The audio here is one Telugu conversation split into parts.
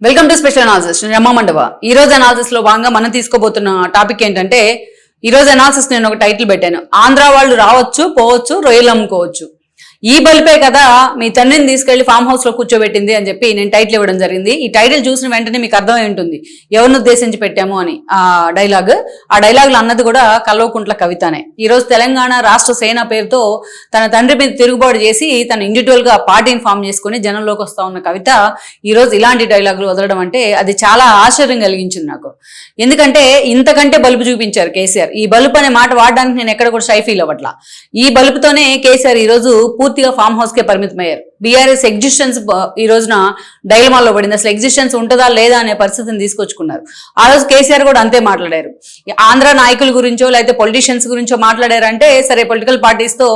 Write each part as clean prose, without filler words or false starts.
Welcome to special analysis. నేను రమ్మ మండవ. ఈ రోజు అనాలిసిస్ లో భాగంగా మనం తీసుకోబోతున్న టాపిక్ ఏంటంటే, ఈ రోజు అనాలిసిస్ నేను ఒక టైటిల్ పెట్టాను, ఆంధ్ర వాళ్ళు రావచ్చు పోవచ్చు రొయ్యలు అమ్ముకోవచ్చు. ఈ బలిపే కదా మీ తండ్రిని తీసుకెళ్లి ఫామ్ హౌస్ లో కూర్చోబెట్టింది అని చెప్పి నేను టైటిల్ ఇవ్వడం జరిగింది. ఈ టైటిల్ చూసిన వెంటనే మీకు అర్థమై ఉంటుంది ఎవరిని ఉద్దేశించి పెట్టాము అని. ఆ డైలాగ్ లో అన్నది కూడా కల్వకుంట్ల కవితనే. ఈ రోజు తెలంగాణ రాష్ట్ర సేన పేరుతో తన తండ్రి మీద తిరుగుబాటు చేసి తన ఇండివిజువల్ గా పార్టీని ఫామ్ చేసుకుని జనంలోకి వస్తా ఉన్న కవిత ఈ రోజు ఇలాంటి డైలాగులు వదలడం అంటే అది చాలా ఆశ్చర్యం కలిగించింది నాకు. ఎందుకంటే ఇంతకంటే బలుపు చూపించారు కేసీఆర్. ఈ బలుపు అనే మాట వాడడానికి నేను ఎక్కడ కూడా షై ఫీల్ అవ్వట్లా. ఈ బలుపుతోనే కేసీఆర్ ఈ రోజు పూర్తిగా ఫామ్ హౌస్ కే పరిమితమయ్యారు. బీఆర్ఎస్ ఎగ్జిస్టెన్స్ ఈ రోజున డైలమాలో పడింది. అసలు ఎగ్జిస్టెన్స్ ఉంటుందా లేదా అనే పరిస్థితిని తీసుకొచ్చుకున్నారు. ఆ రోజు కేసీఆర్ కూడా అంతే మాట్లాడారు. ఆంధ్ర నాయకుల గురించో లేకపోతే పొలిటీషియన్స్ గురించో మాట్లాడారంటే సరే, పొలిటికల్ పార్టీస్ తో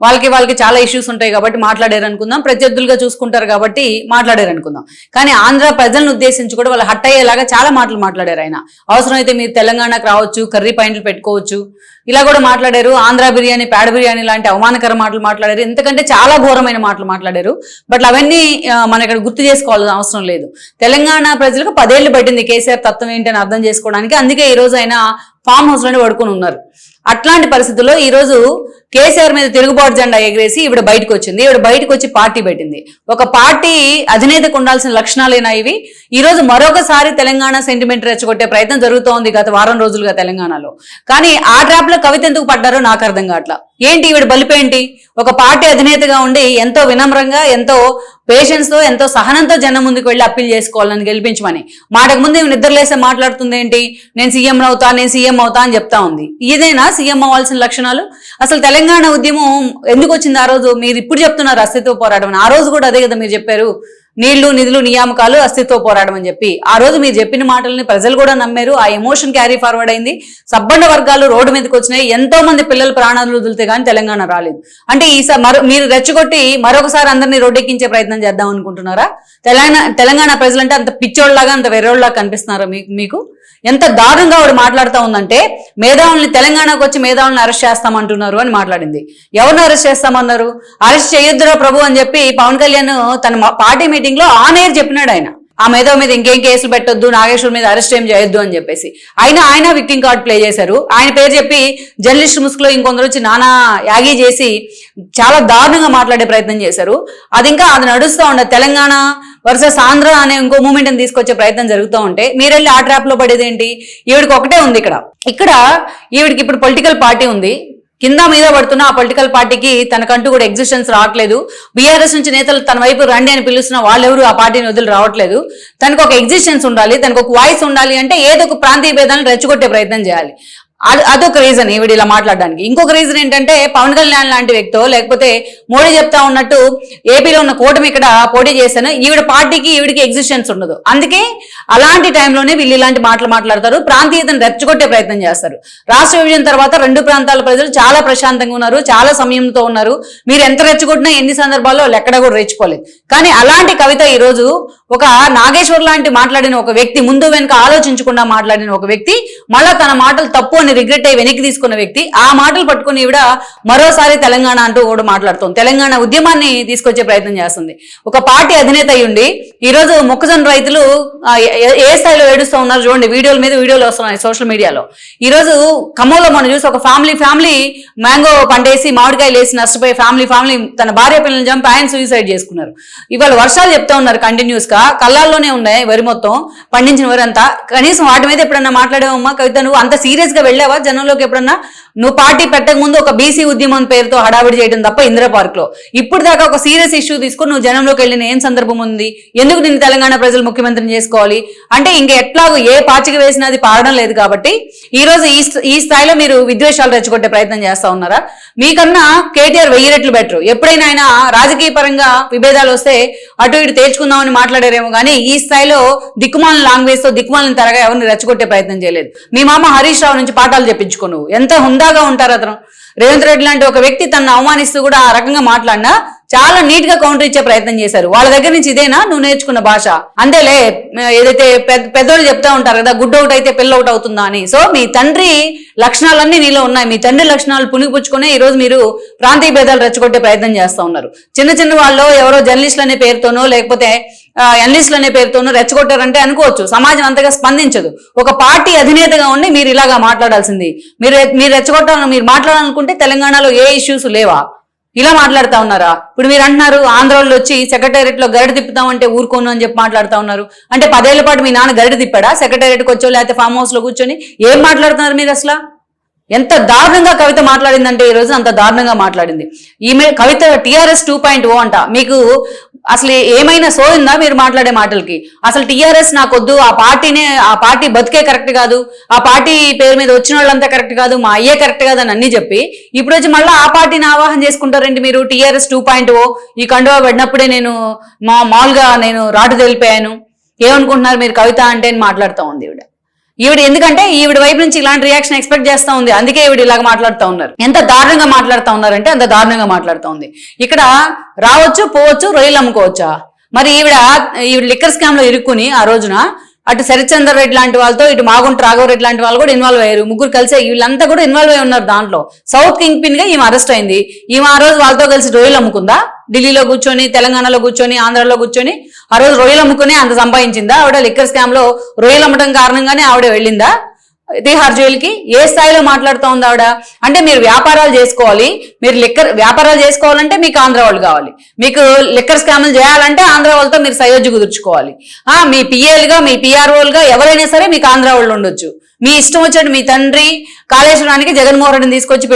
వాళ్ళకి చాలా ఇష్యూస్ ఉంటాయి కాబట్టి మాట్లాడారు అనుకుందాం, ప్రత్యర్థులుగా చూసుకుంటారు కాబట్టి మాట్లాడారు అనుకుందాం. కానీ ఆంధ్ర ప్రజలను ఉద్దేశించి కూడా వాళ్ళు హట్ అయ్యేలాగా చాలా మాటలు మాట్లాడారు ఆయన. అవసరమైతే మీరు తెలంగాణకు రావచ్చు, కర్రీ పాయింట్లు పెట్టుకోవచ్చు, ఇలా కూడా మాట్లాడారు. ఆంధ్ర బిర్యానీ, పేడ బిర్యానీ లాంటి అవమానకర మాటలు మాట్లాడారు. ఎందుకంటే చాలా ఘోరమైన మాటలు మాట్లాడారు. బట్ అవన్నీ మన ఇక్కడ గుర్తు చేసుకోవాల్సిన అవసరం లేదు. తెలంగాణ ప్రజలకు 10 ఏళ్లు పట్టింది కేసీఆర్ తత్వం ఏంటని అర్థం చేసుకోవడానికి. అందుకే ఈ రోజు ఆయన ఫామ్ హౌస్ లోనే పడుకుని ఉన్నారు. అట్లాంటి పరిస్థితుల్లో ఈ రోజు కేసీఆర్ మీద తిరుగుబాటు జెండా ఎగిరేసి ఈవిడ బయటకు వచ్చింది. ఈవిడ బయటకు వచ్చి పార్టీ పెట్టింది. ఒక పార్టీ అధినేతకు ఉండాల్సిన లక్షణాలేనా ఇవి? ఈ రోజు మరొకసారి తెలంగాణ సెంటిమెంట్ రెచ్చగొట్టే ప్రయత్నం జరుగుతోంది గత వారం రోజులుగా తెలంగాణలో. కానీ ఆ ట్రాప్ లో కవిత ఎందుకు పడ్డారో నాకు అర్థం కావట్లా. ఏంటి ఈవిడ బలిపేంటి? ఒక పార్టీ అధినేతగా ఉండి ఎంతో వినమ్రంగా, ఎంతో పేషెన్స్ తో, ఎంతో సహనంతో జనం ముందుకు వెళ్ళి అప్పీల్ చేసుకోవాలని గెలిపించమని మాటకు ముందు నిద్రలేసే మాట్లాడుతుంది ఏంటి? నేను సీఎం అవుతా అని చెప్తా ఉంది. ఇదేనా సీఎం అవ్వాల్సిన లక్షణాలు? అసలు తెలంగాణ ఉద్యమం ఎందుకు వచ్చింది ఆ రోజు? మీరు ఇప్పుడు చెప్తున్నారు అస్తిత్వ పోరాటం అని. ఆ రోజు కూడా అదే కదా మీరు చెప్పారు, నీళ్లు నిధులు నియామకాలు అస్తిత్వ పోరాటం అని చెప్పి. ఆ రోజు మీరు చెప్పిన మాటల్ని ప్రజలు కూడా నమ్మారు. ఆ ఎమోషన్ క్యారీ ఫార్వర్డ్ అయింది. సబ్బండ వర్గాలు రోడ్డు మీదకి వచ్చినాయి. ఎంతో మంది పిల్లలు ప్రాణాలు వదిలితే కానీ తెలంగాణ రాలేదు. అంటే మీరు రెచ్చగొట్టి మరొకసారి అందరినీ రోడ్డెక్కించే ప్రయత్నం చేద్దాం అనుకుంటున్నారా? తెలంగాణ ప్రజలంటే అంత పిచ్చోళ్ళలాగా, అంత వెర్రోళ్ళలాగా కనిపిస్తున్నారా మీకు? ఎంత దారుణంగా ఆవిడ మాట్లాడుతూ ఉందంటే, మేధావుల్ని తెలంగాణకు వచ్చి మేధావుల్ని అరెస్ట్ చేస్తామంటున్నారు అని మాట్లాడింది. ఎవరిని అరెస్ట్ చేస్తామన్నారు? అరెస్ట్ చేయొద్దురా ప్రభు అని చెప్పి పవన్ కళ్యాణ్ తన పార్టీ మీటింగ్ లో ఆన్ ఎయిర్ చెప్పినాడు. ఆయన ఆ మేధావి మీద ఇంకేం కేసులు పెట్టొద్దు, నాగేశ్వర్ మీద అరెస్ట్ ఏం చేయొద్దు అని చెప్పేసి ఆయన విక్టింగ్ కార్డ్ ప్లే చేశారు. ఆయన పేరు చెప్పి జర్నలిస్ట్ ముసుగులో ఇంకొందరు వచ్చి నానా యాగీ చేసి చాలా దారుణంగా మాట్లాడే ప్రయత్నం చేశారు. అది నడుస్తూ ఉండదు. తెలంగాణ వర్సెస్ ఆంధ్ర అనే ఇంకో మూమెంట్ ని తీసుకొచ్చే ప్రయత్నం జరుగుతూ ఉంటే మీరెళ్ళి ఆ ట్రాప్ లో పడేది ఏంటి? ఈవిడికి ఒకటే ఉంది ఇక్కడ ఈవిడికి ఇప్పుడు పొలిటికల్ పార్టీ ఉంది. కింద మీద పడుతున్న ఆ పొలిటికల్ పార్టీకి తనకంటూ కూడా ఎగ్జిస్టెన్స్ రావట్లేదు. బీఆర్ఎస్ నుంచి నేతలు తన వైపు రండి అని పిలుస్తున్న వాళ్ళెవరు ఆ పార్టీని వదిలి రావట్లేదు. తనకు ఒక ఎగ్జిస్టెన్స్ ఉండాలి, తనకు ఒక వాయిస్ ఉండాలి అంటే ఏదో ఒక ప్రాంతీయ భేదాలను రెచ్చగొట్టే ప్రయత్నం చేయాలి. అదొక రీజన్ ఈవిడ ఇలా మాట్లాడడానికి. ఇంకొక రీజన్ ఏంటంటే, పవన్ కళ్యాణ్ లాంటి వ్యక్తో లేకపోతే మోడీ చెప్తా ఉన్నట్టు ఏపీలో ఉన్న కూటమి ఇక్కడ పోటీ చేశాను, ఈవిడ పార్టీకి ఈవిడికి ఎగ్జిస్టెన్స్ ఉండదు. అందుకే అలాంటి టైంలోనే వీళ్ళు ఇలాంటి మాటలు మాట్లాడతారు, ప్రాంతీయతను రెచ్చగొట్టే ప్రయత్నం చేస్తారు. రాష్ట్ర విభజన తర్వాత 2 ప్రాంతాల ప్రజలు చాలా ప్రశాంతంగా ఉన్నారు, చాలా సంయమనంతో ఉన్నారు. మీరు ఎంత రెచ్చగొట్టినా ఎన్ని సందర్భాల్లో వాళ్ళు ఎక్కడ కూడా రెచ్చిపోలేదు. కానీ అలాంటి కవిత ఈ రోజు ఒక నాగేశ్వర్ లాంటి మాట్లాడిన ఒక వ్యక్తి, ముందు వెనుక ఆలోచించకుండా మాట్లాడిన ఒక వ్యక్తి, మళ్ళా తన మాటలు తప్పు అని రిగ్రెట్ అయ్యి వెనక్కి తీసుకున్న వ్యక్తి, ఆ మాటలు పట్టుకుని ఈవిడ మరోసారి తెలంగాణ అంటూ కూడా మాట్లాడుతుంది. తెలంగాణ ఉద్యమాన్ని తీసుకొచ్చే ప్రయత్నం చేస్తుంది. ఒక పార్టీ అధినేత అయ్యుండి ఈ రోజు మొక్కజొన్న రైతులు ఏ స్థాయిలో ఏడుస్తూ ఉన్నారు చూడండి. వీడియోలు వస్తున్నాయి సోషల్ మీడియాలో. ఈ రోజు ఖమ్మంలో మనం చూసి ఒక ఫ్యామిలీ మ్యాంగో పంటేసి మామిడికాయలు వేసి నష్టపోయే ఫ్యామిలీ తన భార్య పిల్లల్ని చంపి ఆయన సూసైడ్ చేసుకున్నారు. ఇవాళ వర్షాలు చెప్తా ఉన్నారు కంటిన్యూస్ గా, కళ్ళాల్లోనే ఉన్నాయి వరి మొత్తం పండించిన వరి అంతా. కనీసం వాటి మీద ఎప్పుడన్నా మాట్లాడావమ్మా కవిత? నువ్వు అంత సీరియస్ గా వెళ్ళావా జనంలోకి ఎప్పుడన్నా? నువ్వు పార్టీ పెట్టక ముందు ఒక బీసీ ఉద్యమం పేరుతో హడావిడి చేయడం తప్ప ఇందిరా పార్క్ లో ఇప్పుడు దాకా ఒక సీరియస్ ఇష్యూ తీసుకుని నువ్వు జనంలోకి వెళ్ళిన ఏం సందర్భం ఉంది? ఎందుకు నిన్ను తెలంగాణ ప్రజలు ముఖ్యమంత్రిని చేసుకోవాలి అంటే? ఇంకా ఎట్లాగో ఏ పాచిక వేసినా అది పారడం లేదు కాబట్టి ఈ రోజు ఈ స్థాయిలో మీరు విద్వేషాలు రెచ్చగొట్టే ప్రయత్నం చేస్తా ఉన్నారా? మీకన్నా కేటీఆర్ 1000 రెట్లు బెటర్. ఎప్పుడైనా ఆయన రాజకీయ పరంగా విభేదాలు వస్తే అటు ఇటు తేల్చుకుందామని మాట్లాడారేమో కానీ ఈ స్థాయిలో దిక్కుమాలిన లాంగ్వేజ్ తో దిక్కుమాలిన తరగా ఎవరిని రెచ్చగొట్టే ప్రయత్నం చేయలేదు. మీ మామ హరీష్ రావు నుంచి పాఠాలు చెప్పించుకో. నువ్వు ఎంత హుందాగా ఉంటారు అతను. రేవంత్ రెడ్డి లాంటి ఒక వ్యక్తి తనను అవమానిస్తూ కూడా ఆ రకంగా మాట్లాడినా చాలా నీట్ గా కౌంటర్ ఇచ్చే ప్రయత్నం చేశారు. వాళ్ళ దగ్గర నుంచి ఇదేనా నువ్వు నేర్చుకున్న భాష? అంతేలే, ఏదైతే పెద్దోళ్ళు చెప్తా ఉంటారు కదా, గుడ్డ ఒకటి అయితే పిల్ల ఒకటి అవుతుందా అని. సో మీ తండ్రి లక్షణాలన్నీ నీలో ఉన్నాయి. మీ తండ్రి లక్షణాలు పుణిగిపుచ్చుకునే ఈ రోజు మీరు ప్రాంతీయ భేదాలు రెచ్చగొట్టే ప్రయత్నం చేస్తా ఉన్నారు. చిన్న చిన్న వాళ్ళు ఎవరో జర్నలిస్టులు అనే పేరుతోనో లేకపోతే ఎనలిస్టులు అనే పేరుతోనో రెచ్చగొట్టారంటే అనుకోవచ్చు, సమాజం అంతగా స్పందించదు. ఒక పార్టీ అధినేతగా ఉండి మీరు ఇలాగా మాట్లాడాల్సింది. మీరు రెచ్చగొట్టాలని మీరు మాట్లాడాలనుకుంటే తెలంగాణలో ఏ ఇష్యూస్ లేవా? ఇలా మాట్లాడుతా ఉన్నారా? ఇప్పుడు మీరు అంటున్నారు ఆంధ్రాలో వచ్చి సెక్రటేరియట్ లో గరిట తిప్పుతామంటే ఊరుకోను అని చెప్పి మాట్లాడుతా ఉన్నారు. అంటే 10 ఏళ్ల పాటు మీ నాన్న గరిట తిప్పాడా సెక్రటేరియట్కి వచ్చో లేకపోతే ఫామ్ హౌస్ లో కూర్చొని? ఏం మాట్లాడుతున్నారు మీరు అసలు? ఎంత దారుణంగా కవిత మాట్లాడిందంటే ఈ రోజు అంత దారుణంగా మాట్లాడింది. ఈమె కవిత టీఆర్ఎస్ 2.0 అంట. మీకు అసలు ఏమైనా సోయిందా మీరు మాట్లాడే మాటలకి? అసలు టీఆర్ఎస్ నాకొద్దు, ఆ పార్టీ బతికే కరెక్ట్ కాదు, ఆ పార్టీ పేరు మీద వచ్చిన వాళ్ళంతా కరెక్ట్ కాదు, మా అయ్యే కరెక్ట్ కాదు అని అన్ని చెప్పి ఇప్పుడు వచ్చి మళ్ళీ ఆ పార్టీని ఆవాహన చేసుకుంటారండి మీరు. టీఆర్ఎస్ 2.0 ఈ కండువా పడినప్పుడే నేను మామూలుగా నేను రాటు తెలిపాను. ఏమనుకుంటున్నారు మీరు కవిత అంటే అని మాట్లాడుతూ ఉంది ఈవిడ. ఎందుకంటే ఈవిడ వైపు నుంచి ఇలాంటి రియాక్షన్ ఎక్స్పెక్ట్ చేస్తా ఉంది. అందుకే ఈవిడ ఇలాగ మాట్లాడుతూ ఉన్నారు. ఎంత దారుణంగా మాట్లాడుతూ ఉన్నారంటే అంత దారుణంగా మాట్లాడుతూ ఉంది. ఇక్కడ రావచ్చు పోవచ్చు, రొయ్యలు అమ్ముకోవచ్చా? మరి ఈవిడ లిక్కర్ స్కామ్ లో ఇరుక్కుని ఆ రోజున అటు శరత్చంద్ర రెడ్డి లాంటి వాళ్ళతో ఇటు మాగుంట రాఘవరెడ్డి లాంటి వాళ్ళు కూడా ఇన్వాల్వ్ అయ్యారు. ముగ్గురు కలిసి వీళ్ళంతా కూడా ఇన్వాల్వ్ అయి ఉన్నారు దాంట్లో. సౌత్ కింగ్ పిన్ గా ఈమె అరెస్ట్ అయింది. ఈమె ఆ రోజు వాళ్ళతో కలిసి రొయ్యలు అమ్ముకుందా? ఢిల్లీలో కూర్చొని, తెలంగాణలో కూర్చొని, ఆంధ్రాలో కూర్చొని ఆ రోజు రొయ్యలు అమ్ముకుని అంత సంపాదించిందా? ఆవిడ లిక్కర్ స్కామ్ లో రొయ్యలు అమ్మటం కారణంగానే ఆవిడ వెళ్ళిందా తిహార్ జైలుకి? ఏ స్థాయిలో మాట్లాడుతూ ఉంది ఆవిడ? అంటే మీరు వ్యాపారాలు చేసుకోవాలి, మీరు వ్యాపారాలు చేసుకోవాలంటే మీకు ఆంధ్ర వాళ్ళు కావాలి, మీకు లిక్కర్ స్కామ్లు చేయాలంటే ఆంధ్ర వాళ్ళతో మీరు సయోధ్య కుదుర్చుకోవాలి. మీ పిఏలుగా మీ పిఆర్ఓలుగా ఎవరైనా సరే మీకు ఆంధ్ర వాళ్ళు ఉండొచ్చు. మీ ఇష్టం వచ్చినట్టు మీ తండ్రి కాళేశ్వరానికి జగన్మోహన్ రెడ్డిని తీసుకొచ్చి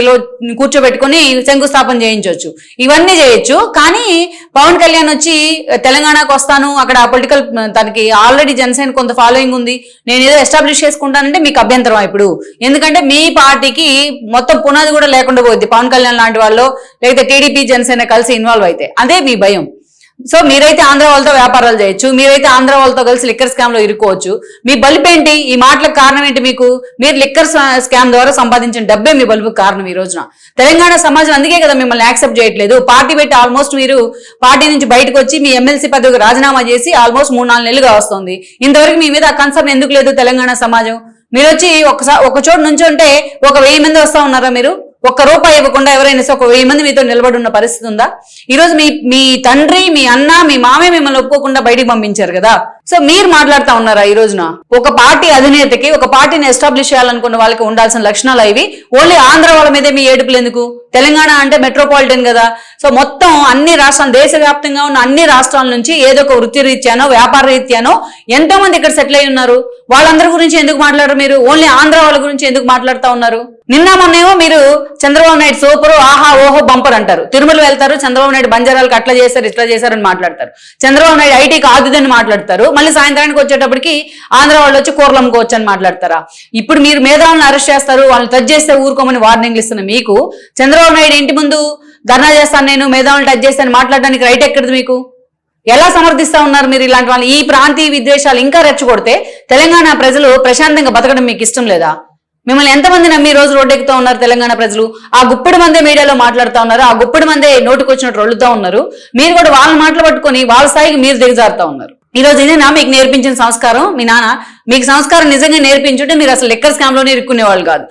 కూర్చోబెట్టుకుని శంకుస్థాపన చేయించవచ్చు, ఇవన్నీ చేయొచ్చు. కానీ పవన్ కళ్యాణ్ వచ్చి తెలంగాణకు వస్తాను, అక్కడ పొలిటికల్ తనకి ఆల్రెడీ జనసేన కొంత ఫాలోయింగ్ ఉంది, నేను ఏదో ఎస్టాబ్లిష్ చేసుకుంటానంటే మీకు అభ్యంతరం ఇప్పుడు. ఎందుకంటే మీ పార్టీకి మొత్తం పునాది కూడా లేకుండా పోద్ది పవన్ కళ్యాణ్ లాంటి వాళ్ళు, లేకపోతే టీడీపీ జనసేన కలిసి ఇన్వాల్వ్ అయితే. అదే మీ భయం. సో మీరైతే ఆంధ్ర వాళ్ళతో వ్యాపారాలు చేయొచ్చు, మీరైతే ఆంధ్ర వాళ్ళతో కలిసి లిక్కర్ స్కామ్ లో ఇరుక్కోవచ్చు. మీ బలిపేంటి? ఈ మాటలకు కారణం ఏంటి? మీరు లిక్కర్ స్కామ్ ద్వారా సంపాదించిన డబ్బే మీ బలుపుకి కారణం ఈ రోజున. తెలంగాణ సమాజం అందుకే కదా మిమ్మల్ని యాక్సెప్ట్ చేయట్లేదు. పార్టీ పెట్టి ఆల్మోస్ట్ మీరు పార్టీ నుంచి బయటకు వచ్చి మీ ఎమ్మెల్సీ పదవికి రాజీనామా చేసి ఆల్మోస్ట్ 3-4 నెలలుగా వస్తుంది. ఇంతవరకు మీ మీద ఆ కన్సర్న్ ఎందుకు లేదు తెలంగాణ సమాజం? మీరు వచ్చి ఒక చోటు నుంచి ఉంటే 1000 మంది వస్తా ఉన్నారా? మీరు ₹1 ఇవ్వకుండా ఎవరైనా ఒక 1000 మంది మీతో నిలబడి ఉన్న పరిస్థితి ఉందా? ఈరోజు మీ తండ్రి, మీ అన్న, మీ మామే మిమ్మల్ని ఒప్పుకోకుండా బయటికి పంపించారు కదా. సో మీరు మాట్లాడుతూ ఉన్నారా ఈ రోజున? ఒక పార్టీ అధినేతకి, ఒక పార్టీని ఎస్టాబ్లిష్ చేయాలనుకున్న వాళ్ళకి ఉండాల్సిన లక్షణాలు ఇవి. ఓన్లీ ఆంధ్ర వాళ్ళ మీదే మీ ఏడుపులు ఎందుకు? తెలంగాణ అంటే మెట్రోపాలిటన్ కదా. సో మొత్తం అన్ని రాష్ట్రాలు, దేశవ్యాప్తంగా ఉన్న అన్ని రాష్ట్రాల నుంచి ఏదో ఒక వృత్తి రీత్యానో వ్యాపార రీత్యానో ఎంతో మంది ఇక్కడ సెటిల్ అయి ఉన్నారు. వాళ్ళందరి గురించి ఎందుకు మాట్లాడరు మీరు? ఓన్లీ ఆంధ్ర వాళ్ళ గురించి ఎందుకు మాట్లాడుతూ ఉన్నారు? నిన్న మొన్నేమో మీరు చంద్రబాబు నాయుడు సూపరు, ఆహా ఓహో బంపర్ అంటారు. తిరుమల వెళ్తారు, చంద్రబాబు నాయుడు బంజారాలకు అట్లా చేశారు ఇట్లా చేశారని మాట్లాడతారు. చంద్రబాబు నాయుడు ఐటీకి ఆదుదని మాట్లాడతారు. మళ్ళీ సాయంత్రానికి వచ్చేటప్పటికి ఆంధ్ర వాళ్ళు వచ్చి కూరలు అమ్ముకోవచ్చు అని మాట్లాడతారా? ఇప్పుడు మీరు మేధావులను అరెస్ట్ చేస్తారు, వాళ్ళని టచ్ చేస్తే ఊరుకోమని వార్నింగ్లు ఇస్తున్న మీకు చంద్రబాబు నాయుడు ఇంటి ముందు ధర్నా చేస్తాను, నేను మేధావులను టచ్ చేస్తాను మాట్లాడడానికి రైట్ ఎక్కడిది మీకు? ఎలా సమర్థిస్తా ఉన్నారు మీరు ఇలాంటి వాళ్ళు? ఈ ప్రాంతీయ విద్వేషాలు ఇంకా రెచ్చగొడితే తెలంగాణ ప్రజలు ప్రశాంతంగా బతకడం మీకు ఇష్టం లేదా? మిమ్మల్ని ఎంతమంది నమ్మి రోజు రోడ్డెక్కుతూ ఉన్నారు తెలంగాణ ప్రజలు? ఆ గుప్పిడి మందే మీడియాలో మాట్లాడుతూ ఉన్నారు, ఆ గుప్పిడి మందే నోటుకు వచ్చినట్టు రొల్లుతూ ఉన్నారు. మీరు కూడా వాళ్ళ మాటలు పట్టుకొని వాళ్ళ స్థాయికి మీరు దిగజారుతా ఉన్నారు. ఈ రోజు ఇదేనా మీకు నేర్పించిన సంస్కారం? మీ నాన్న మీకు సంస్కారం నిజంగా నేర్పించుంటే మీరు అసలు లిక్కర్ స్కామ్ లోనే ఇరుక్కునేవాళ్ళు కాదు.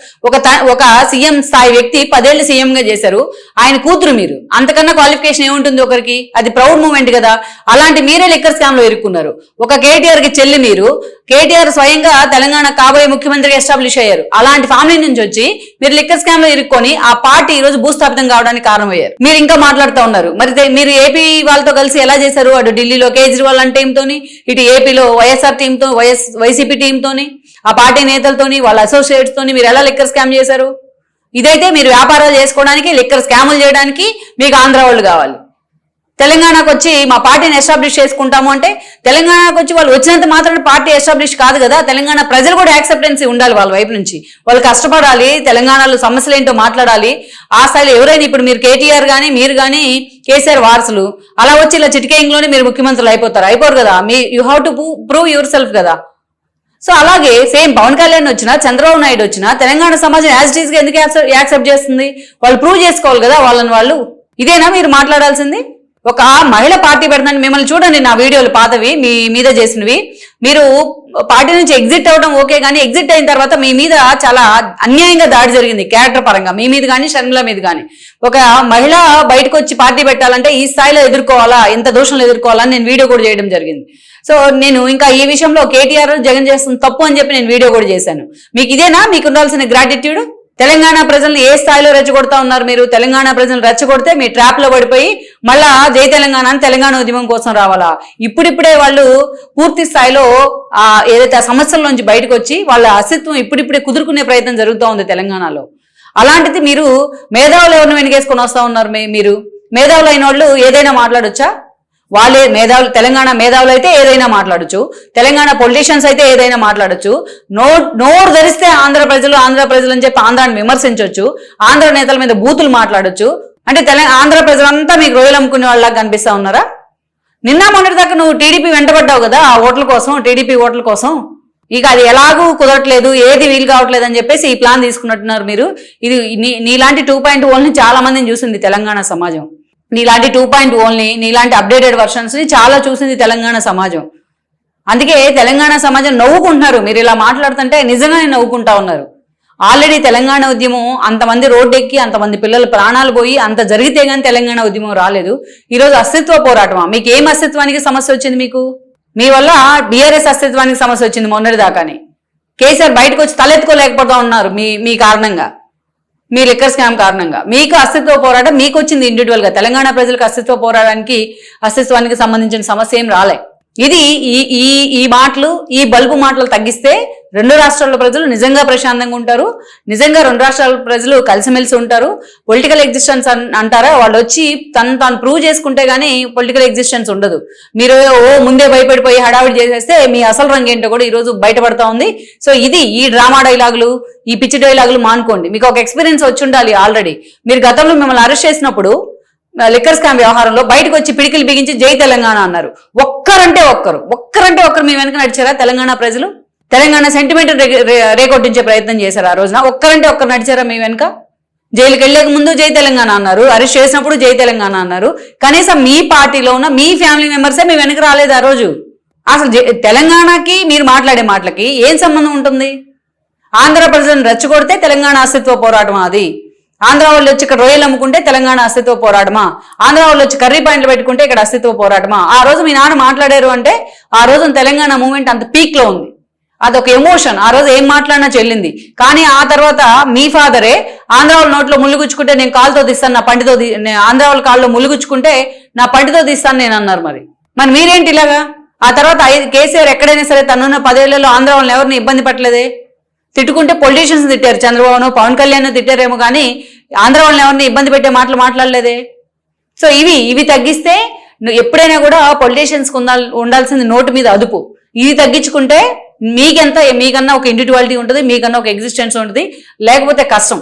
ఒక సీఎం స్థాయి వ్యక్తి 10 ఏళ్ళు సీఎం గా చేశారు, ఆయన కూతురు మీరు. అంతకన్నా క్వాలిఫికేషన్ ఏముంటుంది ఒకరికి? అది ప్రౌడ్ మూమెంట్ కదా. అలాంటి మీరే లిక్కర్ స్కామ్ లో ఇరుక్కున్నారు. ఒక కేటీఆర్ కి చెల్లి మీరు. కేటీఆర్ స్వయంగా తెలంగాణ కాబోయే ముఖ్యమంత్రిగా ఎస్టాబ్లిష్ అయ్యారు. అలాంటి ఫ్యామిలీ నుంచి వచ్చి మీరు లిక్కర్ స్కామ్ లో ఇరుక్కొని ఆ పార్టీ ఈ రోజు భూస్థాపితం కావడానికి కారణమయ్యారు. మీరు ఇంకా మాట్లాడుతూ ఉన్నారు. మరి మీరు ఏపీ వాళ్ళతో కలిసి ఎలా చేశారు? అటు ఢిల్లీలో కేజ్రీవాల్ అంటే టీంతోని, ఇటు ఏపీలో వైఎస్ఆర్ టీంతో, వైసీపీ టీంతోని, ఆ పార్టీ నేతలతోని, వాళ్ళ అసోసియేట్స్ తోని మీరు ఎలా లిక్కర్ స్కామ్ చేశారు? ఇదైతే మీరు వ్యాపారాలు చేసుకోవడానికి, లిక్కర్ స్కాములు చేయడానికి మీకు ఆంధ్ర వాళ్ళు కావాలి. తెలంగాణకు వచ్చి మా పార్టీని ఎస్టాబ్లిష్ చేసుకుంటాము అంటే తెలంగాణకు వచ్చి వాళ్ళు వచ్చినంత మాత్రం పార్టీ ఎస్టాబ్లిష్ కాదు కదా. తెలంగాణ ప్రజలు కూడా యాక్సెప్టెన్సీ ఉండాలి వాళ్ళ వైపు నుంచి. వాళ్ళు కష్టపడాలి, తెలంగాణలో సమస్యలు ఏంటో మాట్లాడాలి. ఆ స్థాయిలో ఎవరైనా ఇప్పుడు మీరు కేటీఆర్ కానీ మీరు కానీ కేసీఆర్ వారసులు అలా వచ్చి ఇలా చిటికేయింగ్లోనే మీరు ముఖ్యమంత్రులు అయిపోతారు? అయిపోరు కదా. You have to prove your self కదా. సో అలాగే సేమ్ పవన్ కళ్యాణ్ వచ్చినా చంద్రబాబు నాయుడు వచ్చినా తెలంగాణ సమాజం యాజ్ ఇట్ ఈస్ గా ఎందుకు యాక్సెప్ట్ చేస్తుంది? వాళ్ళు ప్రూవ్ చేసుకోవాలి కదా వాళ్ళని వాళ్ళు. ఇదేనా మీరు మాట్లాడాల్సింది? ఒక మహిళ పార్టీ పెడతాను, మిమ్మల్ని చూడండి నా వీడియోలు పాతవి మీ మీద చేసినవి, మీరు పార్టీ నుంచి ఎగ్జిట్ అవ్వడం ఓకే, కానీ ఎగ్జిట్ అయిన తర్వాత మీ మీద చాలా అన్యాయంగా దాడి జరిగింది క్యారెక్టర్ పరంగా, మీ మీద కానీ షర్మిల మీద కానీ. ఒక మహిళ బయటకు వచ్చి పార్టీ పెట్టాలంటే ఈ స్థాయిలో ఎదుర్కోవాలా, ఎంత దోషంలో ఎదుర్కోవాలని నేను వీడియో కూడా చేయడం జరిగింది. సో నేను ఇంకా ఈ విషయంలో కేటీఆర్ జగన్ చేస్తున్న తప్పు అని చెప్పి నేను వీడియో కూడా చేశాను. మీకు ఇదేనా మీకు ఉండాల్సిన గ్రాటిట్యూడ్? తెలంగాణ ప్రజల్ని ఏ స్థాయిలో రెచ్చగొడతా ఉన్నారు మీరు? తెలంగాణ ప్రజలను రెచ్చగొడితే మీ ట్రాప్ లో పడిపోయి మళ్ళా జై తెలంగాణ అని తెలంగాణ ఉద్యమం కోసం రావాలా? ఇప్పుడిప్పుడే వాళ్ళు పూర్తి స్థాయిలో ఏదైతే ఆ సమస్యల నుంచి బయటకు వచ్చి వాళ్ళ అస్తిత్వం ఇప్పుడిప్పుడే కుదురుకునే ప్రయత్నం జరుగుతూ ఉంది తెలంగాణలో. అలాంటిది మీరు మేధావులు ఎవరిని వెనకేసుకొని వస్తా ఉన్నారు? మీరు మేధావులు అయిన వాళ్ళు ఏదైనా మాట్లాడొచ్చా? వాళ్ళే మేధావులు, తెలంగాణ మేధావులు అయితే ఏదైనా మాట్లాడచ్చు, తెలంగాణ పొలిటీషియన్స్ అయితే ఏదైనా మాట్లాడచ్చు. నోరు ధరిస్తే ఆంధ్ర ప్రజలు అని చెప్పి ఆంధ్రాన్ని విమర్శించవచ్చు, ఆంధ్ర నేతల మీద బూతులు మాట్లాడొచ్చు. అంటే ఆంధ్ర ప్రజలంతా మీకు రొయ్యలు అమ్ముకునే వాళ్ళకి కనిపిస్తా ఉన్నారా? నిన్న మొన్నటి దాకా నువ్వు టీడీపీ వెంటబడ్డావు కదా ఆ ఓట్ల కోసం, టీడీపీ ఓట్ల కోసం. ఇక అది ఎలాగూ కుదరట్లేదు, ఏది వీలు కావట్లేదు అని చెప్పేసి ఈ ప్లాన్ తీసుకున్నట్టున్నారు మీరు. ఇది నీలాంటి 2.0ని చాలా మందిని చూసింది తెలంగాణ సమాజం. నీలాంటి 2.0ని, నీలాంటి అప్డేటెడ్ వర్షన్స్ ని చాలా చూసింది తెలంగాణ సమాజం. అందుకే తెలంగాణ సమాజం నవ్వుకుంటున్నారు. మీరు ఇలా మాట్లాడుతుంటే నిజంగానే నవ్వుకుంటా ఉన్నారు. ఆల్రెడీ తెలంగాణ ఉద్యమం అంతమంది రోడ్డెక్కి, అంతమంది పిల్లల ప్రాణాలు పోయి అంత జరిగితే గానీ తెలంగాణ ఉద్యమం రాలేదు. ఈరోజు అస్తిత్వ పోరాటమా? మీకు ఏం అస్తిత్వానికి సమస్య వచ్చింది? మీ వల్ల బీఆర్ఎస్ అస్తిత్వానికి సమస్య వచ్చింది మొన్నటి దాకానే. కేసీఆర్ బయటకు వచ్చి తలెత్తుకోలేకపోతా ఉన్నారు మీ కారణంగా, మీ లిక్కర్ స్కామ్ కారణంగా. మీకు అస్తిత్వ పోరాటం మీకు వచ్చింది ఇండివిజువల్ గా. తెలంగాణ ప్రజలకు అస్తిత్వానికి సంబంధించిన సమస్య ఏం రాలే. ఇది ఈ మాటలు, ఈ బల్బు మాటలు తగ్గిస్తే రెండు రాష్ట్రాల ప్రజలు నిజంగా ప్రశాంతంగా ఉంటారు. నిజంగా రెండు రాష్ట్రాల ప్రజలు కలిసిమెలిసి ఉంటారు. పొలిటికల్ ఎగ్జిస్టెన్స్ అంటారా, వాళ్ళు వచ్చి తాను ప్రూవ్ చేసుకుంటే గానీ పొలిటికల్ ఎగ్జిస్టెన్స్ ఉండదు. మీరు ముందే భయపడిపోయి హడావిడి చేసేస్తే మీ అసలు రంగు ఏంటో కూడా ఈ రోజు బయటపడతా ఉంది. సో ఈ డ్రామా డైలాగులు, ఈ పిచ్చి డైలాగులు మానుకోండి. మీకు ఒక ఎక్స్పీరియన్స్ వచ్చి ఉండాలి ఆల్రెడీ. మీరు గతంలో మిమ్మల్ని అరెస్ట్ చేసినప్పుడు లిక్కర్ స్కామ్ వ్యవహారంలో బయటకు వచ్చి పిడికిలు బిగించి జై తెలంగాణ అన్నారు. ఒక్కరంటే ఒక్కరు మీ వెనక నడిచారా తెలంగాణ ప్రజలు? తెలంగాణ సెంటిమెంట్ రేకొట్టించే ప్రయత్నం చేశారు ఆ రోజున. ఒక్కరంటే ఒక్కరు నడిచారా మీ వెనక? జైలుకి వెళ్లేక ముందు జై తెలంగాణ అన్నారు, అరెస్ట్ చేసినప్పుడు జై తెలంగాణ అన్నారు. కనీసం మీ పార్టీలో ఉన్న మీ ఫ్యామిలీ మెంబర్సే మీ వెనక రాలేదు ఆ రోజు. అసలు తెలంగాణకి మీరు మాట్లాడే మాటలకి ఏం సంబంధం ఉంటుంది? ఆంధ్ర ప్రజలను రెచ్చగొడితే తెలంగాణ అస్తిత్వ పోరాటం అది. ఆంధ్ర వాళ్ళు వచ్చి ఇక్కడ రొయ్యలు అమ్ముకుంటే తెలంగాణ అస్తిత్వ పోరాటమా? ఆంధ్ర వాళ్ళు వచ్చి కర్రీ పాయింట్లు పెట్టుకుంటే ఇక్కడ అస్తిత్వ పోరాటమా? ఆ రోజు మీ నాన్న మాట్లాడారు అంటే ఆ రోజు తెలంగాణ మూవ్మెంట్ అంత పీక్ లో ఉంది. అదొక ఎమోషన్. ఆ రోజు ఏం మాట్లాడినా చెల్లింది. కానీ ఆ తర్వాత మీ ఫాదరే ఆంధ్ర వాళ్ళ నోట్లో ముళ్ళుగుచ్చుకుంటే నేను కాలుతో తీస్తాను, నా పంటితో ఆంధ్ర వాళ్ళ కాళ్ళలో ముళ్ళుగుచ్చుకుంటే నా పంటితో తీస్తాను నేను అన్నారు. మరి మీరేంటి ఇలాగా? ఆ తర్వాత కేసీఆర్ ఎక్కడైనా సరే తనున్న 10 ఏళ్లలో ఆంధ్ర వాళ్ళని ఎవరిని ఇబ్బంది పెట్టలేదే. తిట్టుకుంటే పొలిటీషియన్స్ తిట్టారు, చంద్రబాబును పవన్ కళ్యాణ్ తిట్టారేమో, కానీ ఆంధ్ర వాళ్ళని ఎవరిని ఇబ్బంది పెట్టే మాటలు మాట్లాడలేదే. సో ఇవి తగ్గిస్తే ఎప్పుడైనా కూడా పొలిటీషియన్స్ ఉండాల్సింది నోటు మీద అదుపు. ఇది తగ్గించుకుంటే మీకన్నా ఒక ఇండివిజువాలిటీ ఉంటుంది, మీకన్నా ఒక ఎగ్జిస్టెన్స్ ఉంటుంది. లేకపోతే కష్టం.